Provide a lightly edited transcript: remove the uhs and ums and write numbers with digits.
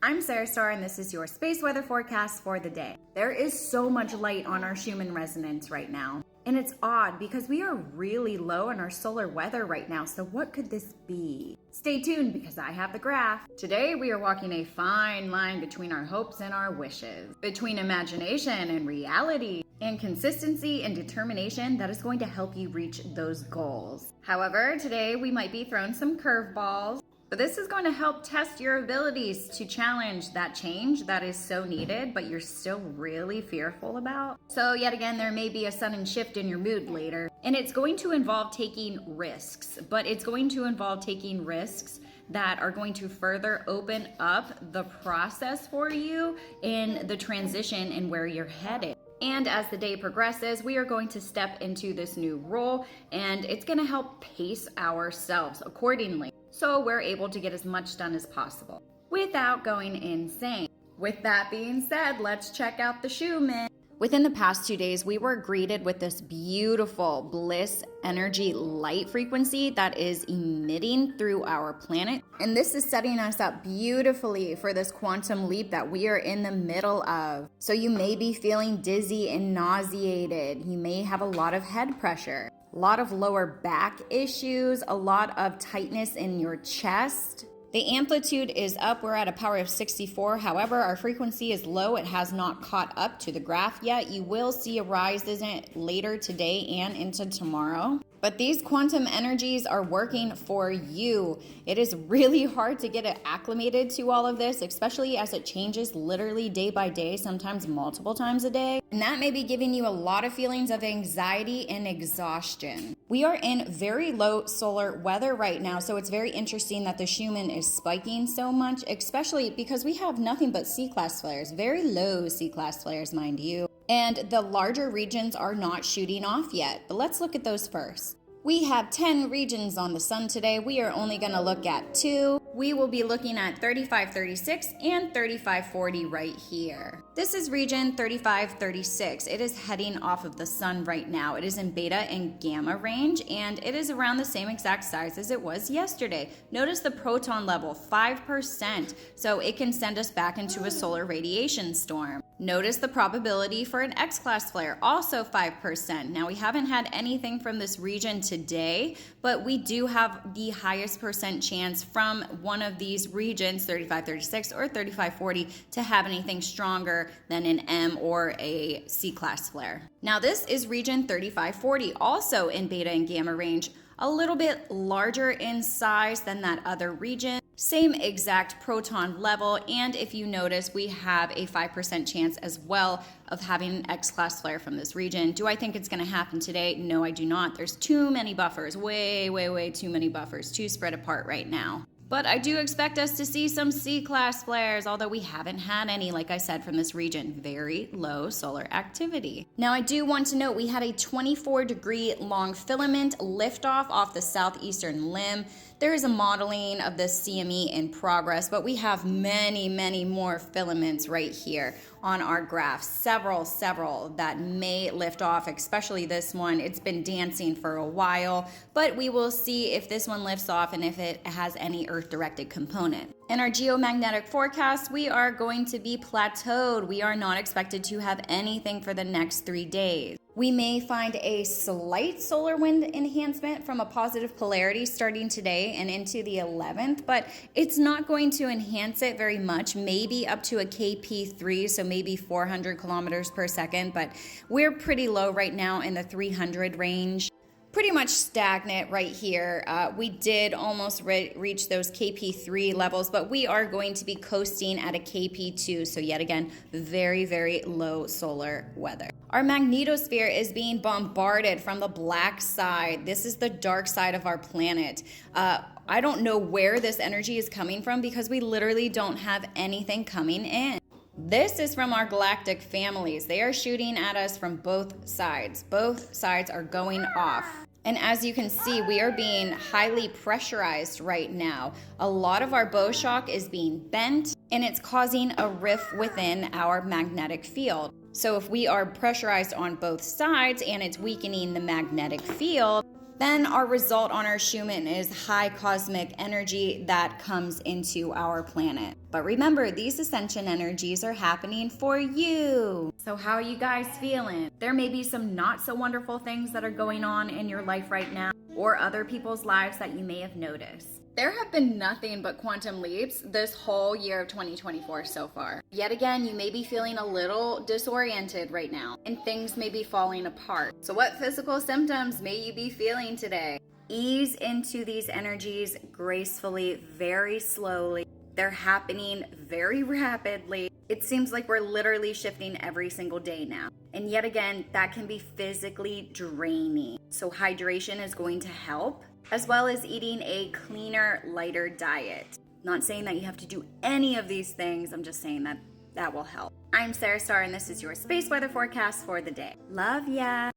I'm Sarah Starr, and this is your space weather forecast for the day. There is so much light on our Schumann resonance right now. And it's odd because we are really low in our solar weather right now, so what could this be? Stay tuned because I have the graph. Today we are walking a fine line between our hopes and our wishes, between imagination and reality, and consistency and determination that is going to help you reach those goals. However, today we might be thrown some curveballs. But this is going to help test your abilities to challenge that change that is so needed, but you're still really fearful about. So yet again, there may be a sudden shift in your mood later, and it's going to involve taking risks, but it's going to involve taking risks that are going to further open up the process for you in the transition and where you're headed. And as the day progresses, we are going to step into this new role, and it's going to help pace ourselves accordingly, so we're able to get as much done as possible without going insane. With that being said, let's check out the Schumann. Within the past 2 days, we were greeted with this beautiful bliss energy light frequency that is emitting through our planet. And this is setting us up beautifully for this quantum leap that we are in the middle of. So you may be feeling dizzy and nauseated. You may have a lot of head pressure, a lot of lower back issues, a lot of tightness in your chest. The amplitude is up. We're at a power of 64. However, our frequency is low. It has not caught up to the graph yet. You will see a rise in it later today and into tomorrow. But these quantum energies are working for you. It is really hard to get acclimated to all of this, especially as it changes literally day by day, sometimes multiple times a day. And that may be giving you a lot of feelings of anxiety and exhaustion. We are in very low solar weather right now, so it's very interesting that the Schumann is spiking so much, especially because we have nothing but C-class flares, very low C-class flares, mind you. And the larger regions are not shooting off yet, but let's look at those first. We have 10 regions on the sun today. We are only going to look at 2. We will be looking at 3536 and 3540 right here. This is region 3536. It is heading off of the sun right now. It is in beta and gamma range, and it is around the same exact size as it was yesterday. Notice the proton level, 5%, so it can send us back into a solar radiation storm. Notice the probability for an X-class flare, also 5%. Now, we haven't had anything from this region today, but we do have the highest percent chance from one of these regions, 3536 or 3540, to have anything stronger than an M or a C-class flare. Now, this is region 3540, also in beta and gamma range, a little bit larger in size than that other region. Same exact proton level, and if you notice, we have a 5% chance as well of having an X-class flare from this region. Do I think it's going to happen today? No, I do not. There's too many buffers, way too many buffers to spread apart right now. But I do expect us to see some C-class flares, although we haven't had any, like I said, from this region. Very low solar activity. Now, I do want to note we had a 24-degree long filament liftoff off the southeastern limb. There is a modeling of the CME in progress, but we have many more filaments right here on our graph. Several that may lift off, especially this one. It's been dancing for a while, but we will see if this one lifts off and if it has any Earth-directed component. In our geomagnetic forecast, we are going to be plateaued. We are not expected to have anything for the next 3 days. We may find a slight solar wind enhancement from a positive polarity starting today and into the 11th, but it's not going to enhance it very much, maybe up to a KP3, so maybe 400 kilometers per second, but we're pretty low right now in the 300 range. Pretty much stagnant right here. We did almost reach those KP3 levels, but we are going to be coasting at a KP2. So yet again, very low solar weather. Our magnetosphere is being bombarded from the black side. This is the dark side of our planet. I don't know where this energy is coming from because we literally don't have anything coming in. This is from our galactic families. They are shooting at us from both sides. Both sides are going off. And as you can see, we are being highly pressurized right now. A lot of our bow shock is being bent, and it's causing a rift within our magnetic field. So if we are pressurized on both sides and it's weakening the magnetic field, then our result on our Schumann is high cosmic energy that comes into our planet. But remember, these ascension energies are happening for you. So how are you guys feeling? There may be some not so wonderful things that are going on in your life right now, or other people's lives that you may have noticed. There have been nothing but quantum leaps this whole year of 2024 so far. Yet again, you may be feeling a little disoriented right now, and things may be falling apart. So what physical symptoms may you be feeling today? Ease into these energies gracefully, very slowly. They're happening very rapidly. It seems like we're literally shifting every single day now. And yet again, that can be physically draining. So hydration is going to help, as well as eating a cleaner, lighter diet. Not saying that you have to do any of these things. I'm just saying that will help. I'm Sarah Starr, and this is your space weather forecast for the day. Love ya.